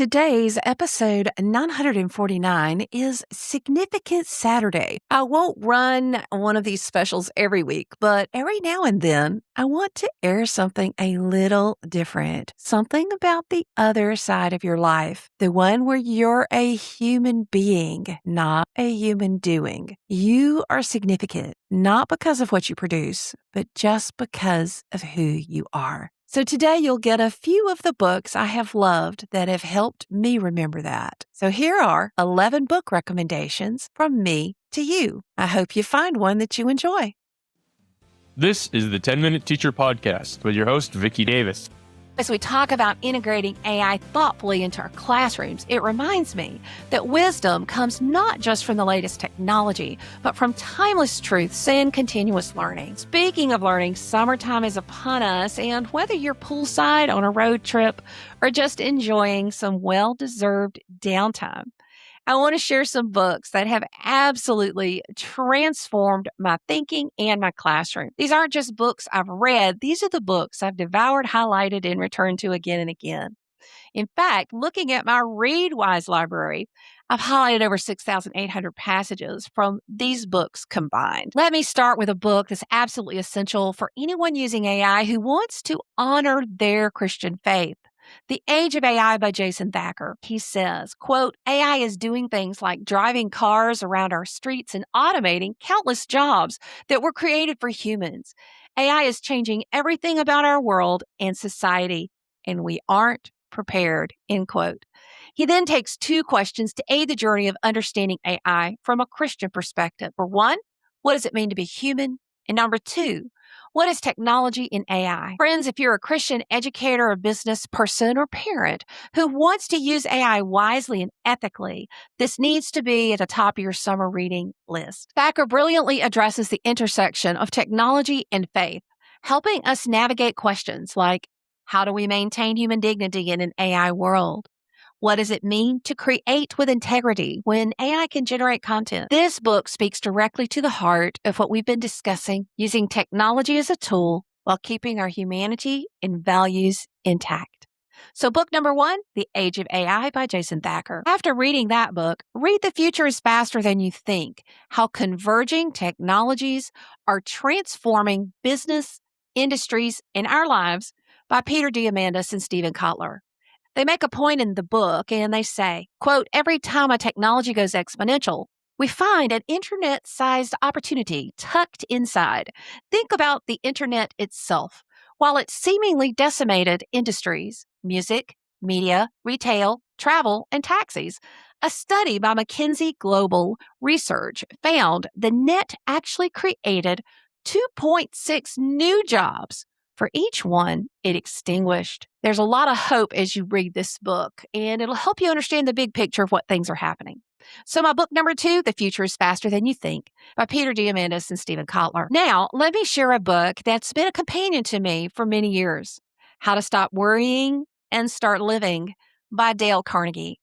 Today's episode 949 is Significant Saturday. I won't run one of these specials every week, but every now and then I want to air something a little different. Something about the other side of your life. The one where you're a human being, not a human doing. You are significant, not because of what you produce, but just because of who you are. So today you'll get a few of the books I have loved that have helped me remember that. So here are 11 book recommendations from me to you. I hope you find one that you enjoy. This is the 10-Minute Teacher Podcast with your host, Vicki Davis. As we talk about integrating AI thoughtfully into our classrooms, it reminds me that wisdom comes not just from the latest technology, but from timeless truths and continuous learning. Speaking of learning, summertime is upon us, and whether you're poolside on a road trip or just enjoying some well-deserved downtime, I want to share some books that have absolutely transformed my thinking and my classroom. These aren't just books I've read. These are the books I've devoured, highlighted, and returned to again and again. In fact, looking at my Readwise library, I've highlighted over 6,800 passages from these books combined. Let me start with a book that's absolutely essential for anyone using AI who wants to honor their Christian faith. The Age of AI by Thacker. He says, quote, AI is doing things like driving cars around our streets and automating countless jobs that were created for humans. AI is changing everything about our world and society, and we aren't prepared, end quote. He then takes two questions to aid the journey of understanding AI from a Christian perspective. For one, what does it mean to be human? And number two, what is technology in AI? Friends, if you're a Christian educator, a business person, or parent who wants to use AI wisely and ethically, this needs to be at the top of your summer reading list. Thacker brilliantly addresses the intersection of technology and faith, helping us navigate questions like, how do we maintain human dignity in an AI world? What does it mean to create with integrity when AI can generate content? This book speaks directly to the heart of what we've been discussing, using technology as a tool while keeping our humanity and values intact. So book number one, The Age of AI by Thacker. After reading that book, read The Future is Faster Than You Think, How Converging Technologies Are Transforming Business, Industries, and Our Lives by Peter Diamandis and Stephen Kotler. They make a point in the book and they say, quote, every time a technology goes exponential, we find an internet-sized opportunity tucked inside. Think about the internet itself. While it seemingly decimated industries, music, media, retail, travel, and taxis, a study by McKinsey Global Research found the net actually created 2.6 new jobs for each one it extinguished. There's a lot of hope as you read this book, and it'll help you understand the big picture of what things are happening. So my book number two, The Future is Faster Than You Think, by Peter Diamandis and Stephen Kotler. Now, let me share a book that's been a companion to me for many years, How to Stop Worrying and Start Living by Carnegie.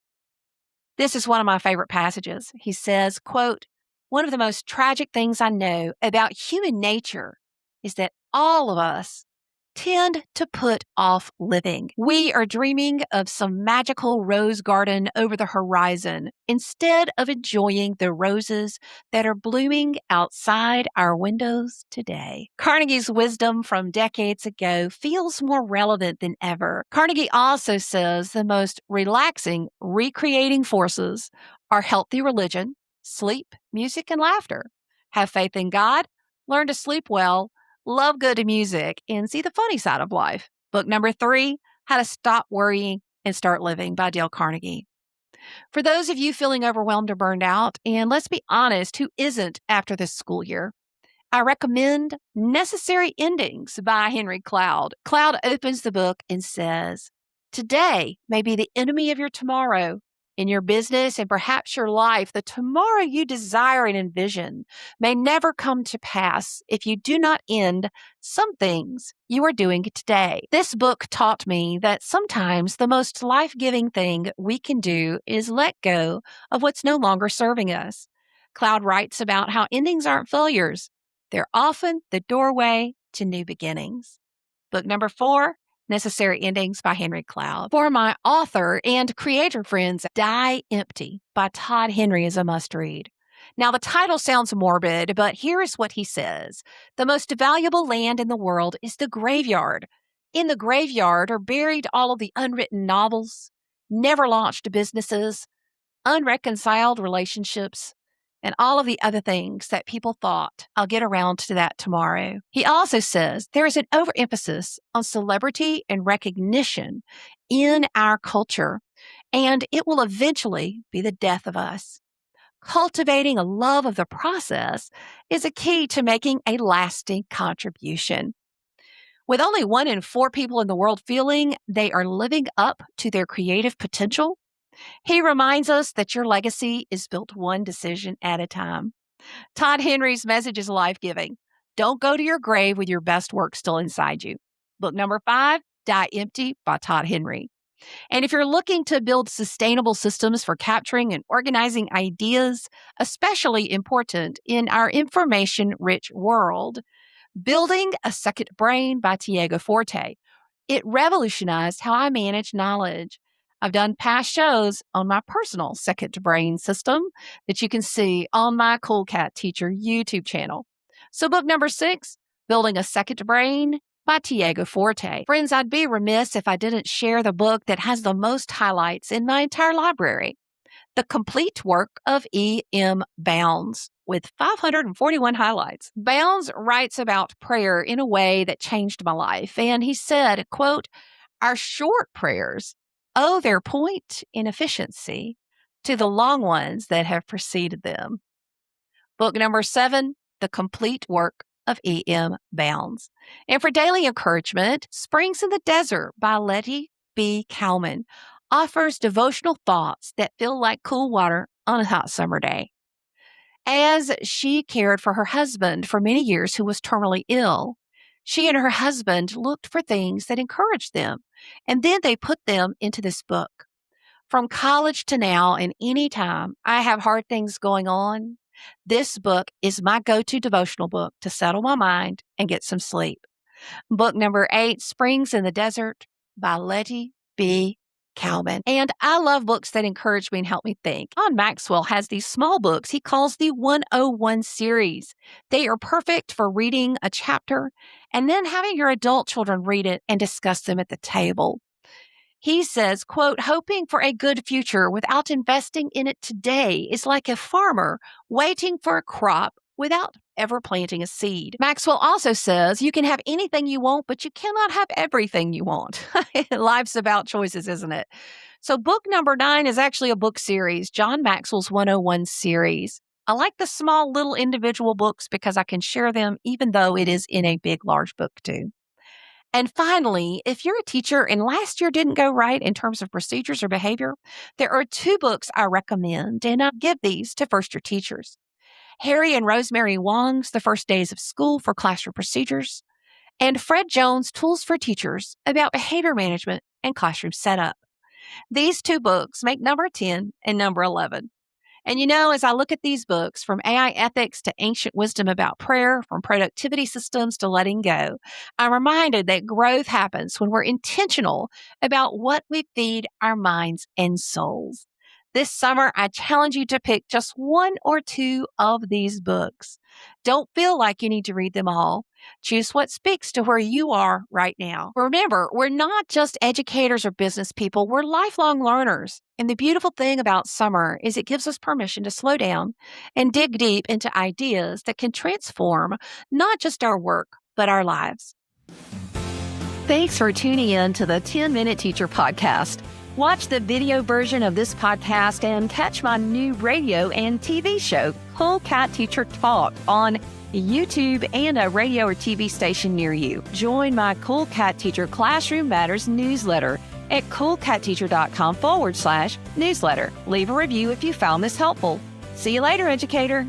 This is one of my favorite passages. He says, quote, one of the most tragic things I know about human nature is that all of us tend to put off living. We are dreaming of some magical rose garden over the horizon instead of enjoying the roses that are blooming outside our windows today. Carnegie's wisdom from decades ago feels more relevant than ever. Carnegie also says the most relaxing, recreating forces are healthy religion, sleep, music, and laughter. Have faith in God, learn to sleep well, love good music, and see the funny side of life. Book number three, How to Stop Worrying and Start Living by Carnegie. For those of you feeling overwhelmed or burned out, and let's be honest, who isn't after this school year, I recommend Necessary Endings by Henry Cloud. Cloud opens the book and says, today may be the enemy of your tomorrow. In your business and perhaps your life, the tomorrow you desire and envision may never come to pass if you do not end some things you are doing today. This book taught me that sometimes the most life-giving thing we can do is let go of what's no longer serving us. Cloud writes about how endings aren't failures. They're often the doorway to new beginnings. Book number four, Necessary Endings by Henry Cloud. For my author and creator friends, Die Empty by Todd Henry is a must-read. Now, the title sounds morbid, but here is what he says. The most valuable land in the world is the graveyard. In the graveyard are buried all of the unwritten novels, never launched businesses, unreconciled relationships, and all of the other things that people thought, I'll get around to that tomorrow. He also says there is an overemphasis on celebrity and recognition in our culture, and it will eventually be the death of us. Cultivating a love of the process is a key to making a lasting contribution. With only 1 in 4 people in the world feeling they are living up to their creative potential, he reminds us that your legacy is built one decision at a time. Todd Henry's message is life-giving. Don't go to your grave with your best work still inside you. Book number 5, Die Empty by Todd Henry. And if you're looking to build sustainable systems for capturing and organizing ideas, especially important in our information-rich world, Building a Second Brain by Tiago Forte. It revolutionized how I manage knowledge. I've done past shows on my personal second brain system that you can see on my Cool Cat Teacher YouTube channel. So book number 6, Building a Second Brain by Tiago Forte. Friends, I'd be remiss if I didn't share the book that has the most highlights in my entire library. The Complete Work of E.M. Bounds, with 541 highlights. Bounds writes about prayer in a way that changed my life. And he said, quote, "Our short prayers owe their point in efficiency to the long ones that have preceded them." Book number 7, The Complete Work of E.M. Bounds. And for daily encouragement, Springs in the Desert by Lettie Cowman offers devotional thoughts that feel like cool water on a hot summer day. As she cared for her husband for many years who was terminally ill, she and her husband looked for things that encouraged them, and then they put them into this book. From college to now and any time I have hard things going on, this book is my go-to devotional book to settle my mind and get some sleep. Book number 8, Springs in the Desert by Lettie Cowman. And I love books that encourage me and help me think. Maxwell has these small books he calls the 101 series. They are perfect for reading a chapter and then having your adult children read it and discuss them at the table. He says, quote, "Hoping for a good future without investing in it today is like a farmer waiting for a crop without ever planting a seed." Maxwell also says you can have anything you want, but you cannot have everything you want. Life's about choices, isn't it? So book number 9 is actually a book series, John Maxwell's 101 series. I like the small little individual books because I can share them even though it is in a big, large book too. And finally, if you're a teacher and last year didn't go right in terms of procedures or behavior, there are 2 books I recommend, and I give these to first-year teachers. Harry and Rosemary Wong's The First Days of School for Classroom Procedures, and Fred Jones' Tools for Teachers about behavior management and classroom setup. These 2 books make number 10 and number 11. And as I look at these books, from AI ethics to ancient wisdom about prayer, from productivity systems to letting go, I'm reminded that growth happens when we're intentional about what we feed our minds and souls. This summer, I challenge you to pick just 1 or 2 of these books. Don't feel like you need to read them all. Choose what speaks to where you are right now. Remember, we're not just educators or business people, we're lifelong learners. And the beautiful thing about summer is it gives us permission to slow down and dig deep into ideas that can transform not just our work, but our lives. Thanks for tuning in to the 10-Minute Teacher Podcast. Watch the video version of this podcast and catch my new radio and TV show, Cool Cat Teacher Talk, on YouTube and a radio or TV station near you. Join my Cool Cat Teacher Classroom Matters newsletter at coolcatteacher.com/newsletter. Leave a review if you found this helpful. See you later, educator.